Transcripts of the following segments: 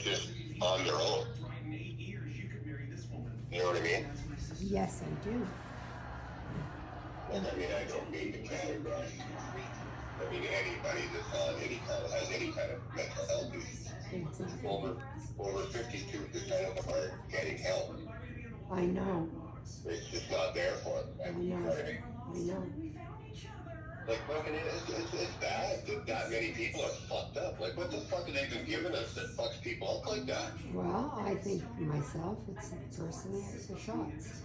just on their own. You know what I mean? Yes, I do. And I mean, I don't mean to categorize. I mean, anybody that's on any kind of, has any kind of mental health issues. Exactly. Over 52% of them are getting help. I know. It's just not there for them. I You know know. what I mean? I know. Like, fucking, it's bad that many people are fucked up. Like, what the fuck have they been giving us that fucks people up like that? Well, I think myself, it's the person with the shots.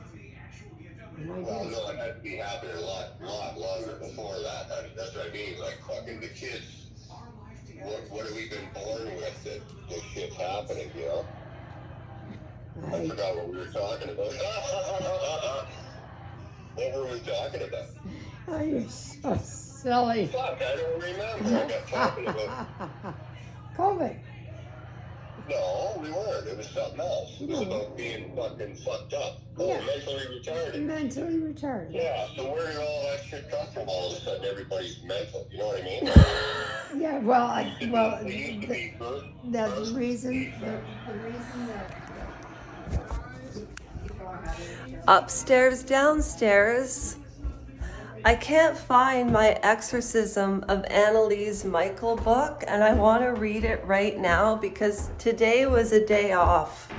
And I Well, did. no, it had to be happening a lot longer before that. That's what I mean. Like, fucking the kids. What have we been born with that this shit's happening, you know? I forgot what we were talking about. What were we talking about? Oh, you're so silly. Fuck, I don't remember. I got talking about. COVID. No, we weren't. It was something else. It was about being fucking fucked up. Oh, Yeah. mentally retarded. Mentally retarded. Yeah, so where did all that shit come from? All of a sudden, everybody's mental. You know what I mean? Yeah, well, that's the reason. The reason that. Upstairs, downstairs. I can't find my Exorcism of Annalise Markle book, and I want to read it right now because today was a day off.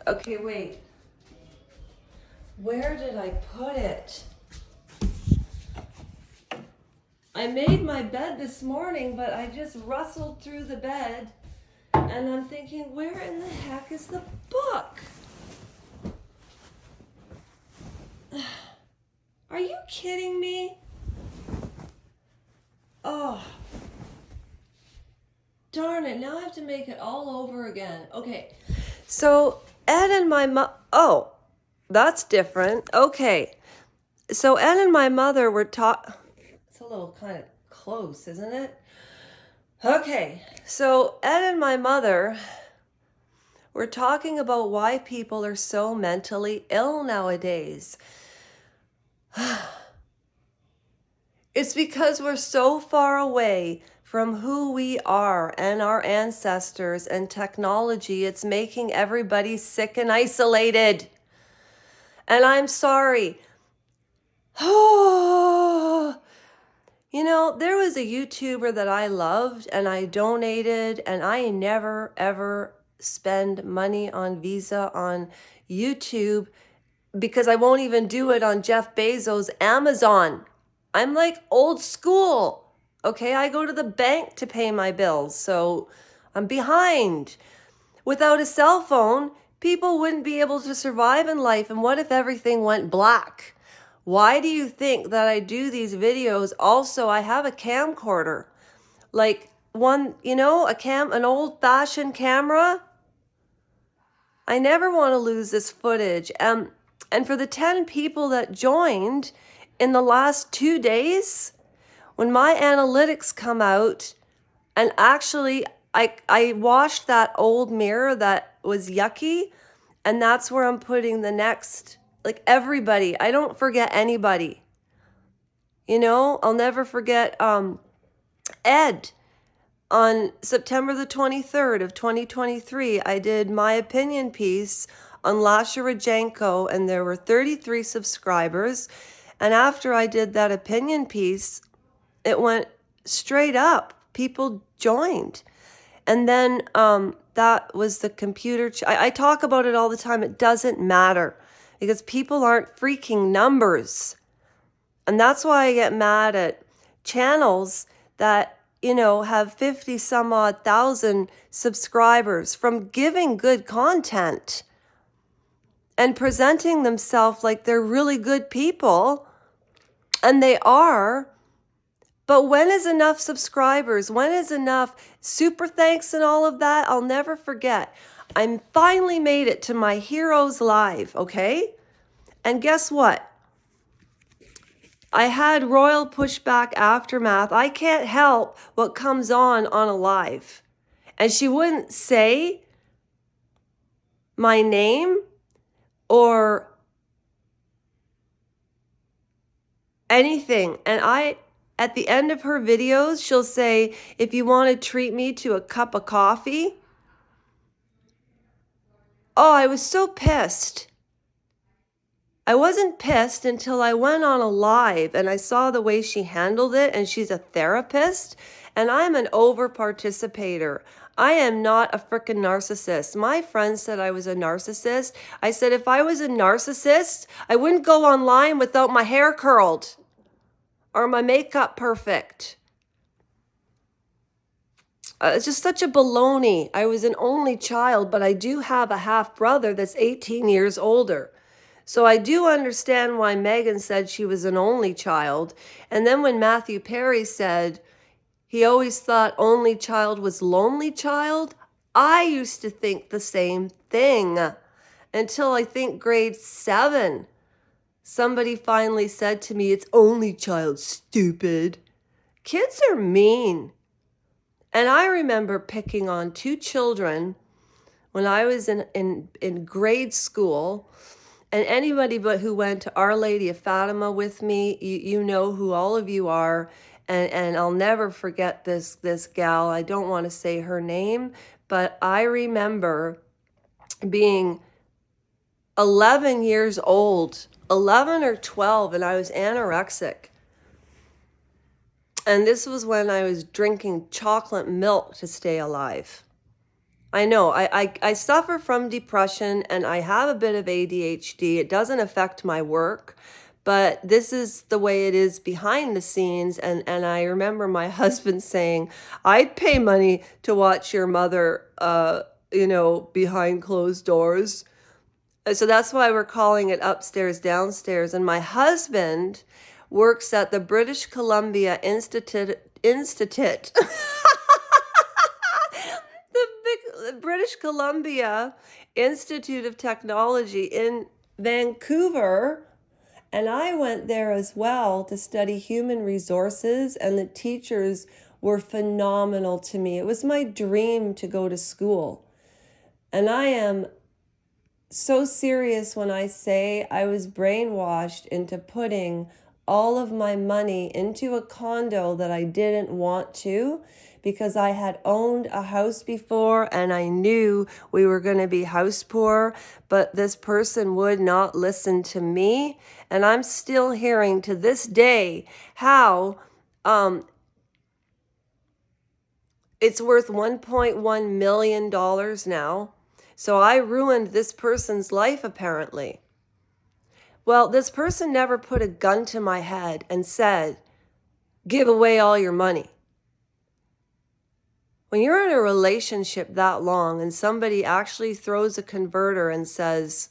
Okay, wait. Where did I put it? I made my bed this morning, but I just rustled through the bed, and I'm thinking, where in the heck is the book? Are you kidding me? Oh. Darn it, now I have to make it all over again. Okay, so Ed and my oh, that's different. Okay, so Ed and my mother were it's a little kind of close, isn't it? Okay, so Ed and my mother were talking about why people are so mentally ill nowadays. It's because we're so far away from who we are and our ancestors and technology. It's making everybody sick and isolated. And I'm sorry. You know, there was a YouTuber that I loved and I donated, and I never ever spend money on Visa on YouTube because I won't even do it on Jeff Bezos' Amazon. I'm like old school. Okay, I go to the bank to pay my bills, so I'm behind. Without a cell phone, people wouldn't be able to survive in life. And what if everything went black? Why do you think that I do these videos? Also, I have a camcorder. Like one, you know, an old-fashioned camera. I never want to lose this footage. And for the 10 people that joined in the last 2 days, when my analytics come out, and actually I washed that old mirror that was yucky, and that's where I'm putting the next, like everybody. I don't forget anybody. You know, I'll never forget Ed. On September the 23rd of 2023, I did my opinion piece on Lasha Rajenko, and there were 33 subscribers. And after I did that opinion piece, it went straight up. People joined. And then that was the computer. I talk about it all the time. It doesn't matter because people aren't freaking numbers. And that's why I get mad at channels that, you know, have 50 some odd thousand subscribers from giving good content and presenting themselves like they're really good people. And they are. But when is enough subscribers? When is enough super thanks and all of that? I'll never forget. I finally made it to my Heroes Live, okay? And guess what? I had royal pushback aftermath. I can't help what comes on a live. And she wouldn't say my name or anything. And at the end of her videos, she'll say, if you want to treat me to a cup of coffee. Oh, I was so pissed. I wasn't pissed until I went on a live and I saw the way she handled it, and she's a therapist, and I'm an over participator. I am not a freaking narcissist. My friend said I was a narcissist. I said if I was a narcissist, I wouldn't go online without my hair curled or my makeup perfect. It's just such a baloney. I was an only child, but I do have a half brother that's 18 years older. So I do understand why Megan said she was an only child. And then when Matthew Perry said he always thought only child was lonely child, I used to think the same thing until I think grade 7. Somebody finally said to me, it's only child, stupid. Kids are mean. And I remember picking on 2 children when I was in grade school. And anybody but who went to Our Lady of Fatima with me, you know who all of you are. And I'll never forget this gal. I don't want to say her name, but I remember being 11 years old, 11 or 12, and I was anorexic. And this was when I was drinking chocolate milk to stay alive. I know, I suffer from depression and I have a bit of ADHD. It doesn't affect my work, but this is the way it is behind the scenes. And I remember my husband saying, I'd pay money to watch your mother, behind closed doors. So that's why we're calling it Upstairs, Downstairs. And my husband works at the British Columbia Institute. The British Columbia Institute of Technology in Vancouver, and I went there as well to study human resources, and the teachers were phenomenal to me. It was my dream to go to school, and I am so serious when I say I was brainwashed into putting all of my money into a condo that I didn't want to, because I had owned a house before and I knew we were going to be house poor, but this person would not listen to me. And I'm still hearing to this day how it's worth $1.1 million now. So I ruined this person's life apparently. Well, this person never put a gun to my head and said, give away all your money. When you're in a relationship that long and somebody actually throws a converter and says,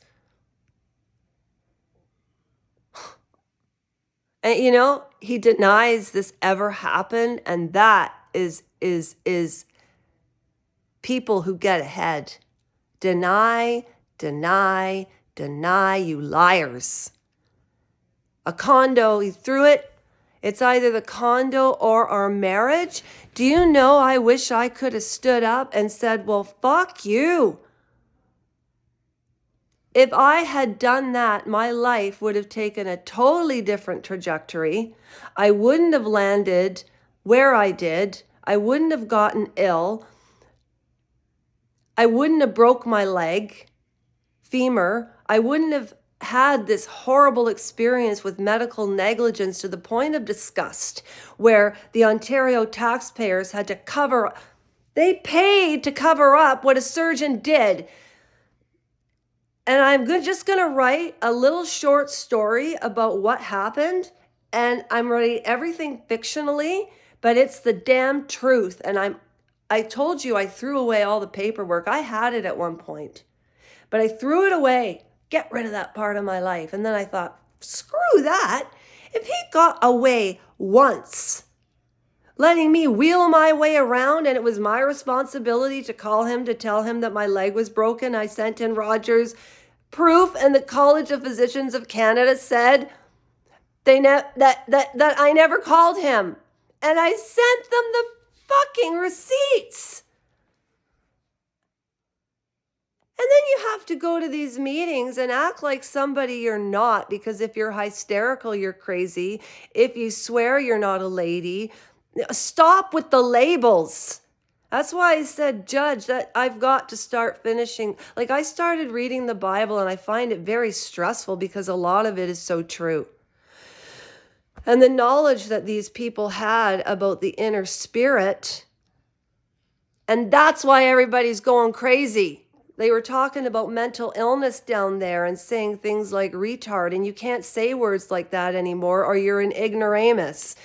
and he denies this ever happened, and that is people who get ahead. Deny, you liars. A condo, he threw it. It's either the condo or our marriage. Do you know, I wish I could have stood up and said, well, fuck you. If I had done that, my life would have taken a totally different trajectory. I wouldn't have landed where I did. I wouldn't have gotten ill. I wouldn't have broke my leg, femur. I wouldn't have had this horrible experience with medical negligence to the point of disgust, where the Ontario taxpayers had to they paid to cover up what a surgeon did. And I'm just going to write a little short story about what happened, and I'm writing everything fictionally, but it's the damn truth. And I told you I threw away all the paperwork. I had it at one point, but I threw it away. Get rid of that part of my life. And then I thought, screw that. If he got away once, letting me wheel my way around, and it was my responsibility to call him to tell him that my leg was broken, I sent in Rogers proof, and the College of Physicians of Canada said that I never called him. And I sent them the fucking receipts. And then you have have to go to these meetings and act like somebody you're not, because if you're hysterical, you're crazy. If you swear, you're not a lady. Stop with the labels. That's why I said, Judge, that I've got to start finishing. Like, I started reading the Bible and I find it very stressful because a lot of it is so true. And the knowledge that these people had about the inner spirit, and that's why everybody's going crazy. They were talking about mental illness down there and saying things like retard, and you can't say words like that anymore or you're an ignoramus.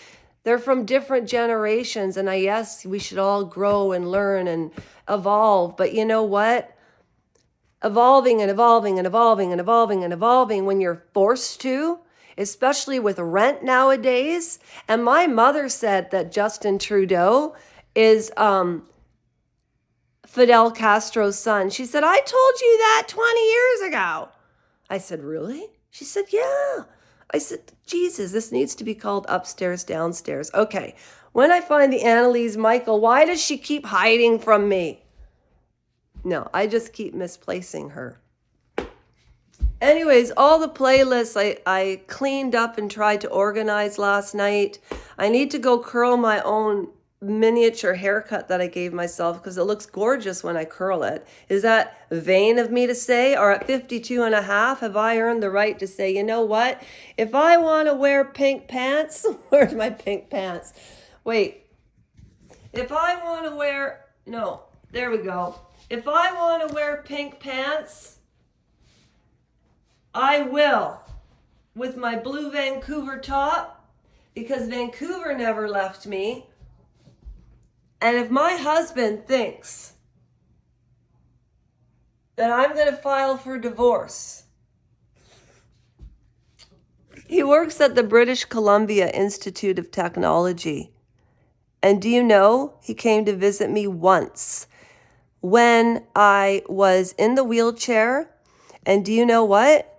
They're from different generations, and yes, we should all grow and learn and evolve. But you know what? Evolving and evolving and evolving and evolving and evolving when you're forced to, especially with rent nowadays. And my mother said that Justin Trudeau is Fidel Castro's son. She said, I told you that 20 years ago. I said, really? She said, yeah. I said, Jesus, this needs to be called upstairs, downstairs. Okay, when I find the Annalise Michael, why does she keep hiding from me? No, I just keep misplacing her. Anyways, all the playlists I cleaned up and tried to organize last night. I need to go curl my own miniature haircut that I gave myself because it looks gorgeous when I curl it. Is that vain of me to say? Or at 52 and a half, have I earned the right to say, you know what? If I want to wear pink pants, where's my pink pants? Wait. If I want to wear, no, there we go. If I want to wear pink pants, I will, with my blue Vancouver top, because Vancouver never left me. And if my husband thinks that I'm going to file for divorce, he works at the British Columbia Institute of Technology. And do you know, he came to visit me once when I was in the wheelchair. And do you know what?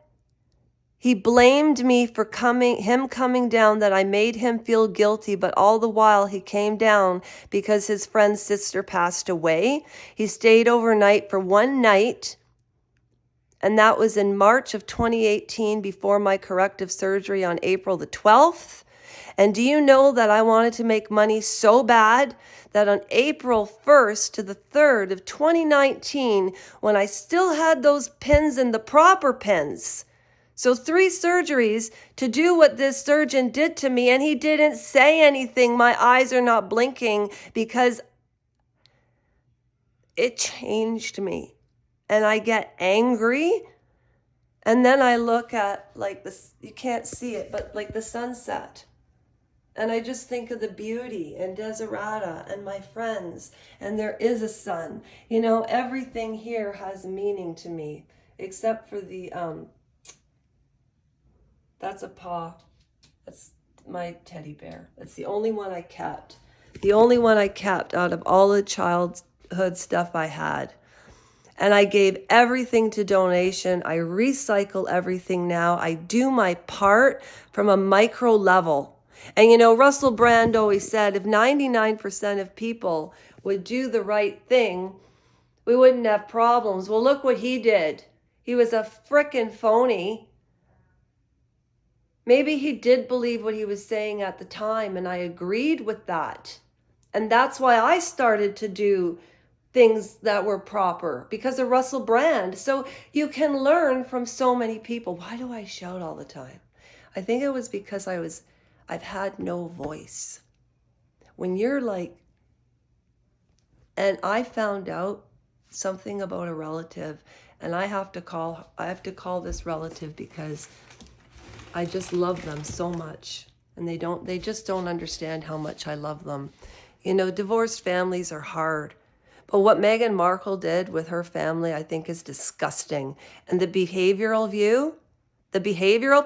He blamed me for him coming down, that I made him feel guilty, but all the while he came down because his friend's sister passed away. He stayed overnight for one night, and that was in March of 2018 before my corrective surgery on April the 12th. And do you know that I wanted to make money so bad that on April 1st to the 3rd of 2019, when I still had those pins and the proper pins, so 3 surgeries to do what this surgeon did to me, and he didn't say anything. My eyes are not blinking because it changed me. And I get angry, and then I look at like this, you can't see it, but like the sunset. And I just think of the beauty and Desiderata and my friends, and there is a sun. You know, everything here has meaning to me, except for the, that's a paw. That's my teddy bear. That's the only one I kept. The only one I kept out of all the childhood stuff I had. And I gave everything to donation. I recycle everything now. I do my part from a micro level. And you know, Russell Brand always said, if 99% of people would do the right thing, we wouldn't have problems. Well, look what he did. He was a frickin' phony. Maybe he did believe what he was saying at the time, and I agreed with that. And that's why I started to do things that were proper, because of Russell Brand. So you can learn from so many people. Why do I shout all the time? I think it was because I've had no voice. When you're like, and I found out something about a relative, and I have to call this relative because I just love them so much, and they just don't understand how much I love them. You know, divorced families are hard, but what Meghan Markle did with her family, I think, is disgusting. And the behavioral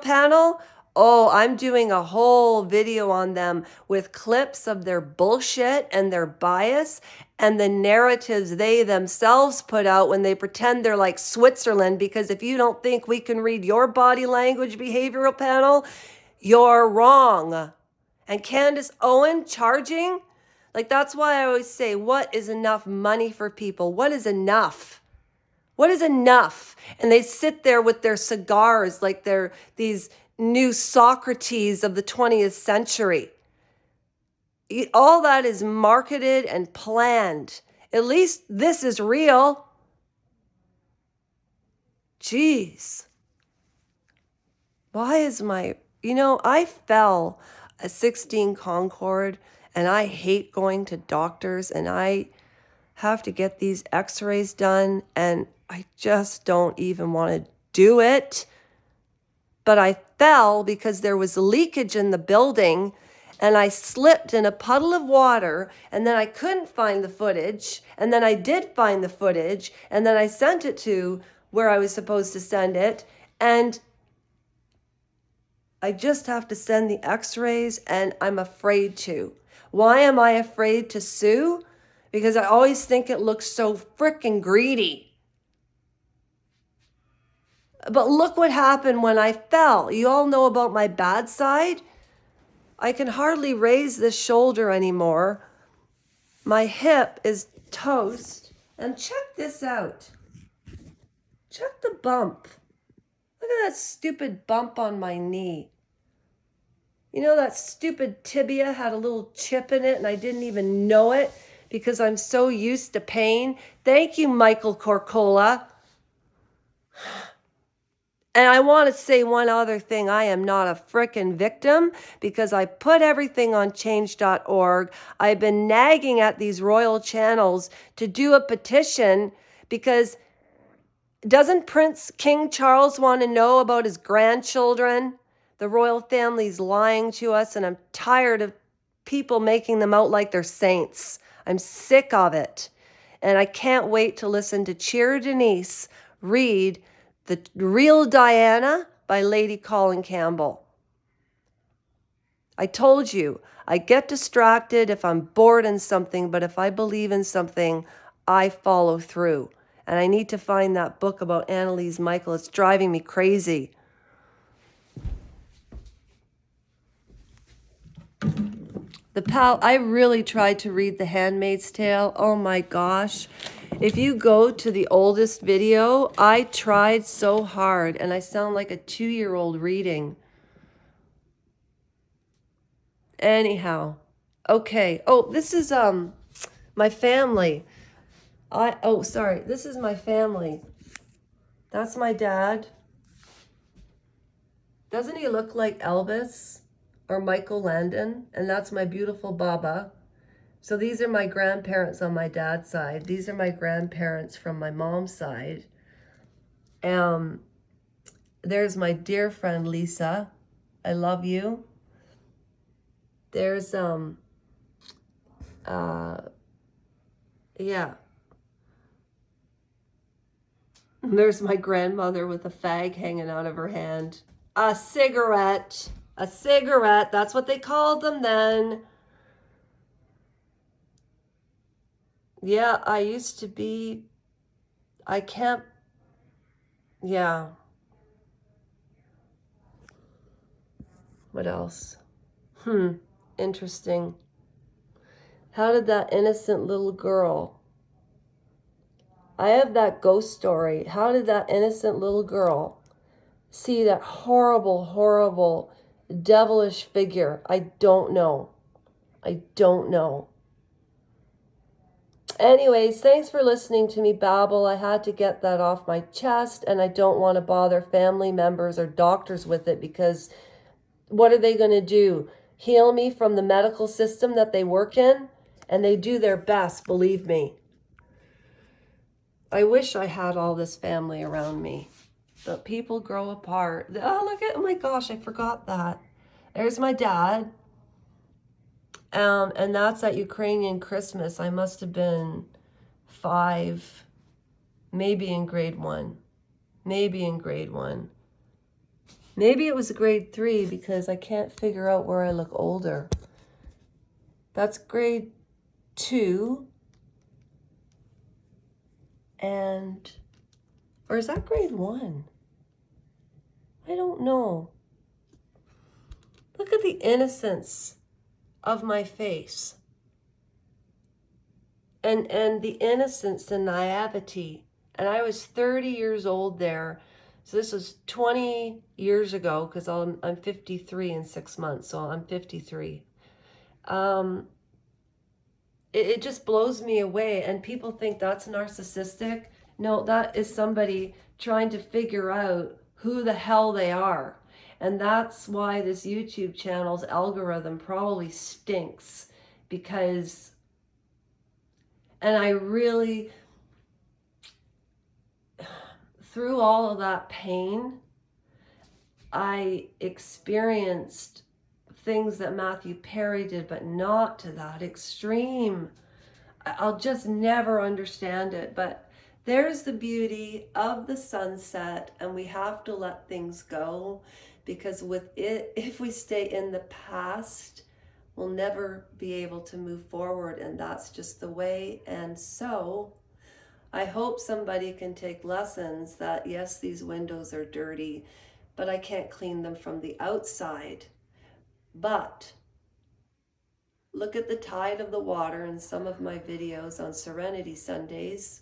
panel, oh, I'm doing a whole video on them with clips of their bullshit and their bias and the narratives they themselves put out when they pretend they're like Switzerland, because if you don't think we can read your body language, behavioral panel, you're wrong. And Candace Owen charging, like, that's why I always say, what is enough money for people? What is enough? What is enough? And they sit there with their cigars like they're these new Socrates of the 20th century. All that is marketed and planned. At least this is real. Jeez. Why is I fell a 16 Concorde and I hate going to doctors and I have to get these x-rays done and I just don't even want to do it. But I fell because there was leakage in the building and I slipped in a puddle of water and then I couldn't find the footage and then I did find the footage and then I sent it to where I was supposed to send it and I just have to send the x-rays and I'm afraid to. Why am I afraid to sue? Because I always think it looks so frickin' greedy. But look what happened when I fell. You all know about my bad side. I can hardly raise this shoulder anymore. My hip is toast. And check this out. Check the bump. Look at that stupid bump on my knee. You know, that stupid tibia had a little chip in it and I didn't even know it because I'm so used to pain. Thank you, Michael Corcola. And I want to say one other thing. I am not a frickin' victim because I put everything on change.org. I've been nagging at these royal channels to do a petition because doesn't Prince King Charles want to know about his grandchildren? The royal family's lying to us and I'm tired of people making them out like they're saints. I'm sick of it. And I can't wait to listen to Cheer Denise read The Real Diana by Lady Colin Campbell. I told you, I get distracted if I'm bored in something, but if I believe in something, I follow through. And I need to find that book about Annalise Michael. It's driving me crazy. I really tried to read The Handmaid's Tale. Oh my gosh. If you go to the oldest video, I tried so hard and I sound like a 2-year-old reading. Anyhow. Okay. Oh, this is my family. This is my family. That's my dad. Doesn't he look like Elvis or Michael Landon? And that's my beautiful Baba. So these are my grandparents on my dad's side. These are my grandparents from my mom's side. There's my dear friend Lisa. I love you. There's There's my grandmother with a fag hanging out of her hand. A cigarette. A cigarette. That's what they called them then. Yeah, I used to be. I can't. Yeah. What else? Interesting. How did that innocent little girl? I have that ghost story. How did that innocent little girl see that horrible, horrible, devilish figure? I don't know. I don't know. Anyways, thanks for listening to me babble. I had to get that off my chest, and I don't want to bother family members or doctors with it because what are they going to do? Heal me from the medical system that they work in? And they do their best, believe me. I wish I had all this family around me. But people grow apart. Oh my gosh, I forgot that. There's my dad. And that's at Ukrainian Christmas. I must have been 5, maybe in grade 1. Maybe in grade 1. Maybe it was grade 3 because I can't figure out where I look older. That's grade 2. Or is that grade 1? I don't know. Look at the innocence of my face. And the innocence and naivety And I was 30 years old there. So this was 20 years ago, because I'm 53 in 6 months, so I'm 53. It just blows me away, and people think that's narcissistic. No, that is somebody trying to figure out who the hell they are. And that's why this YouTube channel's algorithm probably stinks, because, and I really, through all of that pain, I experienced things that Matthew Perry did, but not to that extreme. I'll just never understand it. But there's the beauty of the sunset, and we have to let things go, because with it, if we stay in the past, we'll never be able to move forward, and that's just the way. And so I hope somebody can take lessons that, yes, these windows are dirty, but I can't clean them from the outside. But look at the tide of the water in some of my videos on Serenity Sundays,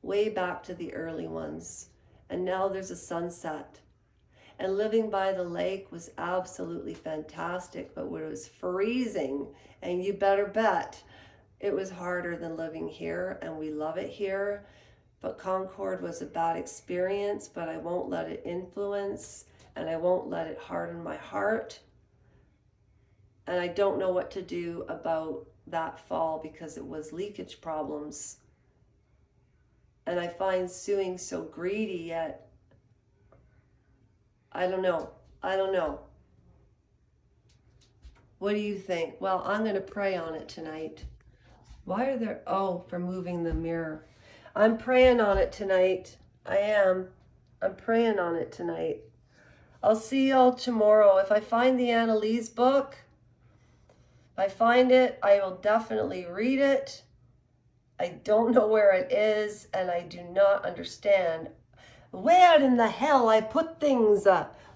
way back to the early ones. And now there's a sunset. And living by the lake was absolutely fantastic, but when it was freezing, and you better bet it was harder than living here, and we love it here. But Concord was a bad experience, but I won't let it influence, and I won't let it harden my heart. And I don't know what to do about that fall, because it was leakage problems. And I find suing so greedy, yet I don't know. What do you think? Well, I'm going to pray on it tonight. Why are there, for moving the mirror. I'm praying on it tonight. I am. I'm praying on it tonight. I'll see y'all tomorrow. If I find the Annalise book, if I find it, I will definitely read it. I don't know where it is, and I do not understand where in the hell I put things,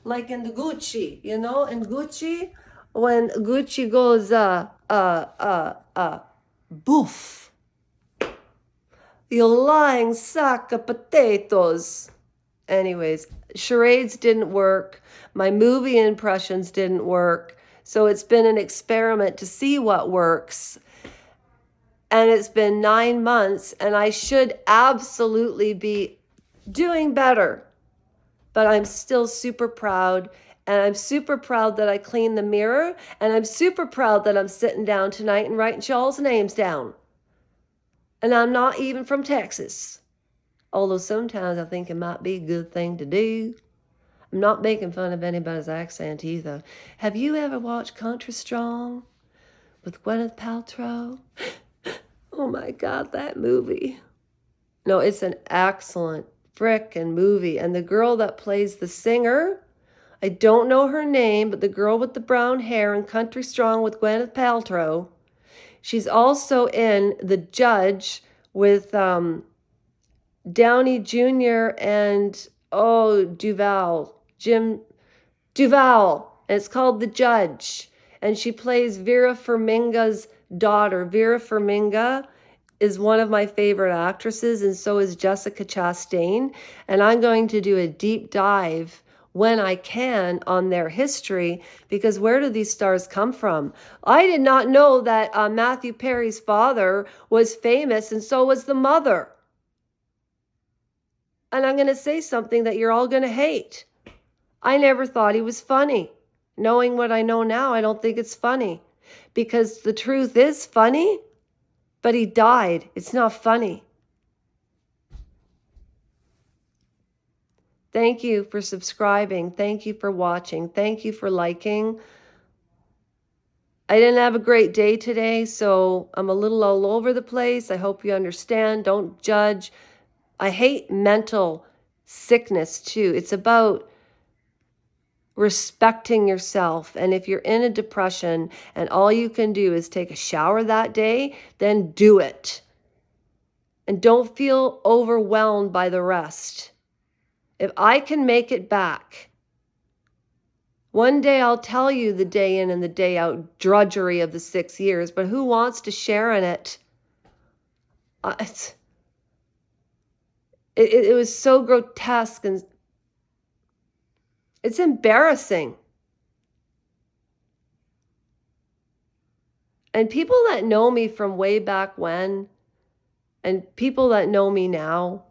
like in the Gucci, in Gucci, when Gucci goes, boof, you lying sack of potatoes. Anyways, charades didn't work. My movie impressions didn't work. So it's been an experiment to see what works. And it's been 9 months, and I should absolutely be doing better. But I'm still super proud, and I'm super proud that I cleaned the mirror, and I'm super proud that I'm sitting down tonight and writing y'all's names down. And I'm not even from Texas, although sometimes I think it might be a good thing to do. I'm not making fun of anybody's accent either. Have you ever watched Country Strong with Gwyneth Paltrow? Oh my God, that movie. No, it's an excellent frickin' movie. And the girl that plays the singer, I don't know her name, but the girl with the brown hair in Country Strong with Gwyneth Paltrow, she's also in The Judge with Downey Jr. and Jim Duvall. And it's called The Judge. And she plays Vera Farmiga's daughter. Vera Farmiga is one of my favorite actresses, and so is Jessica Chastain. And I'm going to do a deep dive when I can on their history, because where do these stars come from? I did not know that Matthew Perry's father was famous, and so was the mother. And I'm going to say something that you're all going to hate. I never thought he was funny. Knowing what I know now, I don't think it's funny. Because the truth is funny, but he died. It's not funny. Thank you for subscribing. Thank you for watching. Thank you for liking. I didn't have a great day today, so I'm a little all over the place. I hope you understand. Don't judge. I hate mental sickness too. It's about respecting yourself. And if you're in a depression and all you can do is take a shower that day, then do it. And don't feel overwhelmed by the rest. If I can make it back, one day I'll tell you the day in and the day out drudgery of the 6 years, but who wants to share in it? It was so grotesque, and it's embarrassing. And people that know me from way back when, and people that know me now,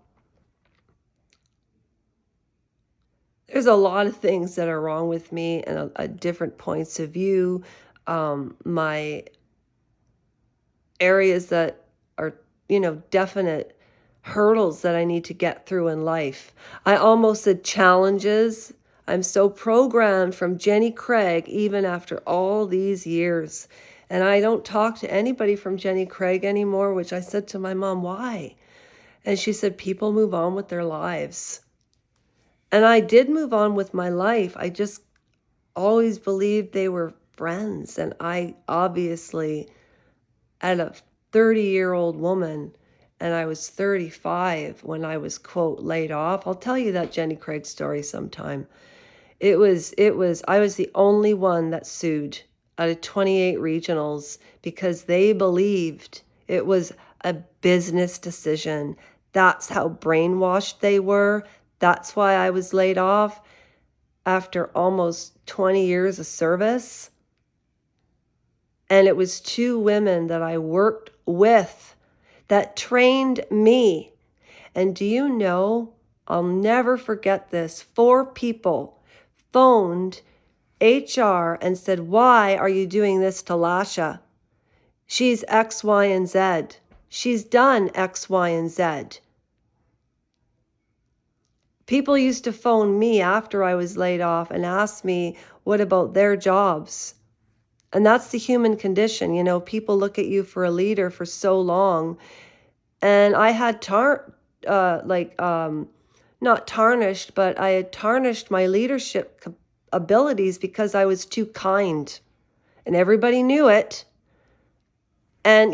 there's a lot of things that are wrong with me and a different points of view. My areas that are, definite hurdles that I need to get through in life. I almost said challenges. I'm so programmed from Jenny Craig, even after all these years. And I don't talk to anybody from Jenny Craig anymore, which I said to my mom, why? And she said, people move on with their lives. And I did move on with my life. I just always believed they were friends. And I obviously, at a 30-year-old woman, and I was 35 when I was, quote, laid off. I'll tell you that Jenny Craig story sometime. I was the only one that sued out of 28 regionals because they believed it was a business decision. That's how brainwashed they were. That's why I was laid off after almost 20 years of service. And it was 2 women that I worked with that trained me. And do you know, I'll never forget this, 4 people phoned HR and said, why are you doing this to Lasha? She's X, Y, and Z. She's done X, Y, and Z. People used to phone me after I was laid off and ask me, what about their jobs? And that's the human condition. People look at you for a leader for so long. And I had not tarnished, but I had tarnished my leadership abilities because I was too kind. And everybody knew it. And,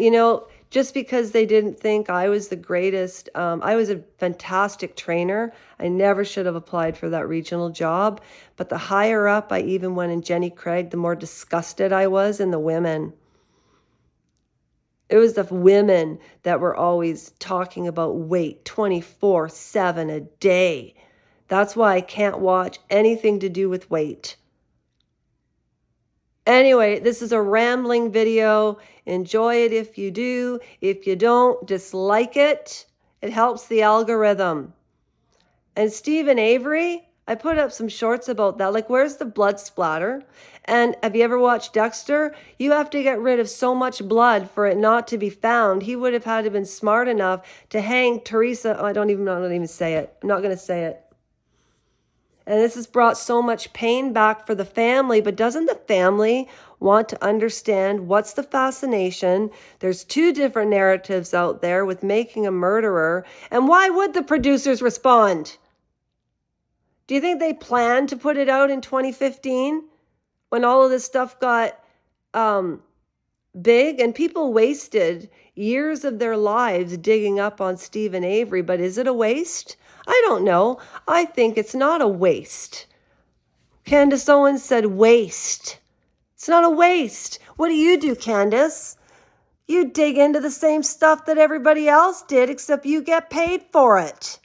just because they didn't think I was the greatest, I was a fantastic trainer. I never should have applied for that regional job. But the higher up I even went in Jenny Craig, the more disgusted I was in the women. It was the women that were always talking about weight 24/7 a day. That's why I can't watch anything to do with weight. Anyway, this is a rambling video. Enjoy it if you do. If you don't, dislike it. It helps the algorithm. And Stephen Avery, I put up some shorts about that. Like, where's the blood splatter? And have you ever watched Dexter? You have to get rid of so much blood for it not to be found. He would have had to have been smart enough to hang Teresa. Oh, I'm not even say it. I'm not going to say it. And this has brought so much pain back for the family, but doesn't the family want to understand what's the fascination? There's 2 different narratives out there with making a murderer. And why would the producers respond? Do you think they planned to put it out in 2015 when all of this stuff got big? And people wasted years of their lives digging up on Stephen Avery, but is it a waste? I don't know. I think it's not a waste. Candace Owens said waste. It's not a waste. What do, Candace? You dig into the same stuff that everybody else did, except you get paid for it.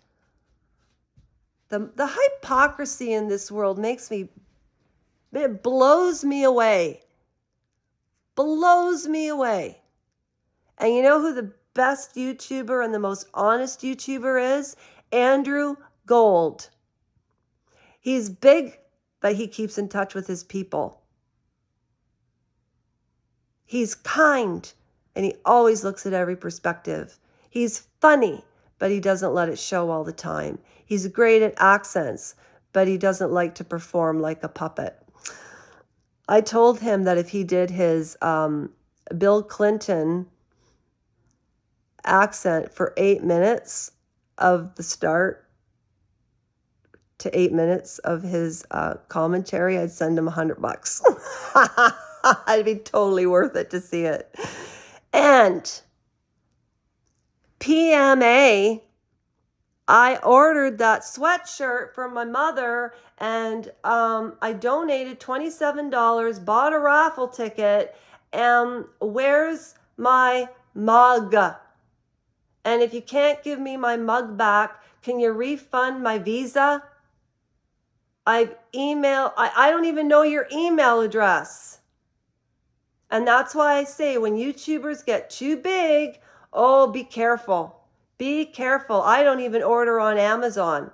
The hypocrisy in this world it blows me away. Blows me away. And you know who the best YouTuber and the most honest YouTuber is? Andrew Gold. He's big, but he keeps in touch with his people. He's kind, and he always looks at every perspective. He's funny, but he doesn't let it show all the time. He's great at accents, but he doesn't like to perform like a puppet. I told him that if he did his Bill Clinton accent for 8 minutes of the start to 8 minutes of his commentary, I'd send him $100. It'd be totally worth it to see it. And PMA, I ordered that sweatshirt for my mother, and I donated $27, bought a raffle ticket, and where's my mug? And if you can't give me my mug back, can you refund my Visa? I don't even know your email address. And that's why I say when YouTubers get too big, oh, be careful. Be careful. I don't even order on Amazon.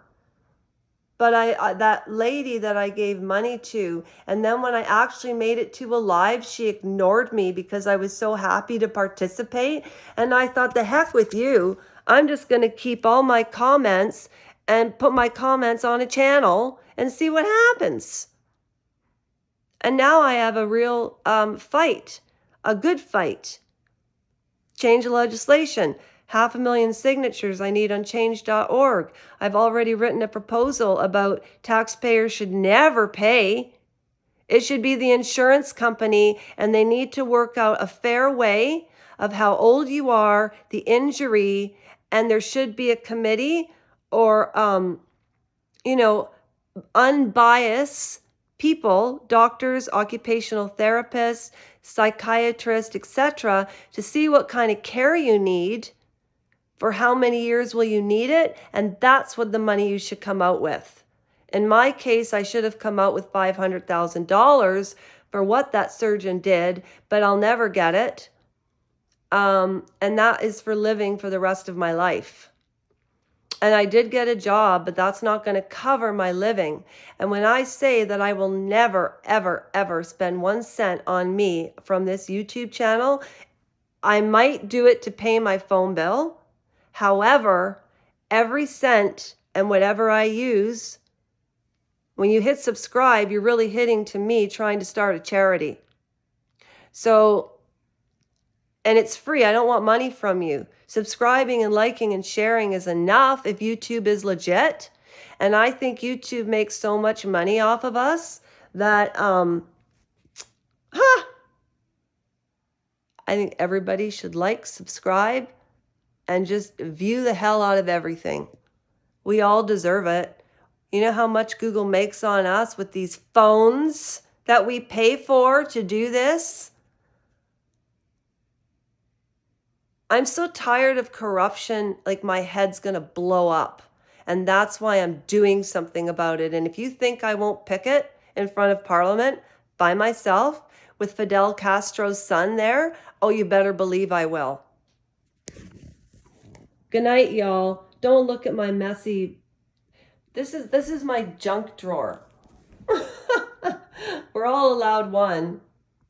But that lady that I gave money to, and then when I actually made it to a live, she ignored me because I was so happy to participate. And I thought, the heck with you. I'm just going to keep all my comments and put my comments on a channel and see what happens. And now I have a real fight, a good fight. Change the legislation. 500,000 signatures I need on change.org. I've already written a proposal about taxpayers should never pay. It should be the insurance company, and they need to work out a fair way of how old you are, the injury, and there should be a committee or, unbiased people, doctors, occupational therapists, psychiatrists, etc., to see what kind of care you need. For how many years will you need it? And that's what the money you should come out with. In my case, I should have come out with $500,000 for what that surgeon did, but I'll never get it. And that is for living for the rest of my life. And I did get a job, but that's not going to cover my living. And when I say that I will never, ever, ever spend 1 cent on me from this YouTube channel, I might do it to pay my phone bill. However, every cent and whatever I use, when you hit subscribe, you're really hitting to me trying to start a charity. So, and it's free. I don't want money from you. Subscribing and liking and sharing is enough if YouTube is legit. And I think YouTube makes so much money off of us that, I think everybody should like, subscribe, and just view the hell out of everything. We all deserve it. You know how much Google makes on us with these phones that we pay for to do this? I'm so tired of corruption, like my head's gonna blow up. And that's why I'm doing something about it. And if you think I won't picket in front of Parliament by myself with Fidel Castro's son there, oh, you better believe I will. Good night, y'all. Don't look at my messy. This is my junk drawer. We're all allowed one.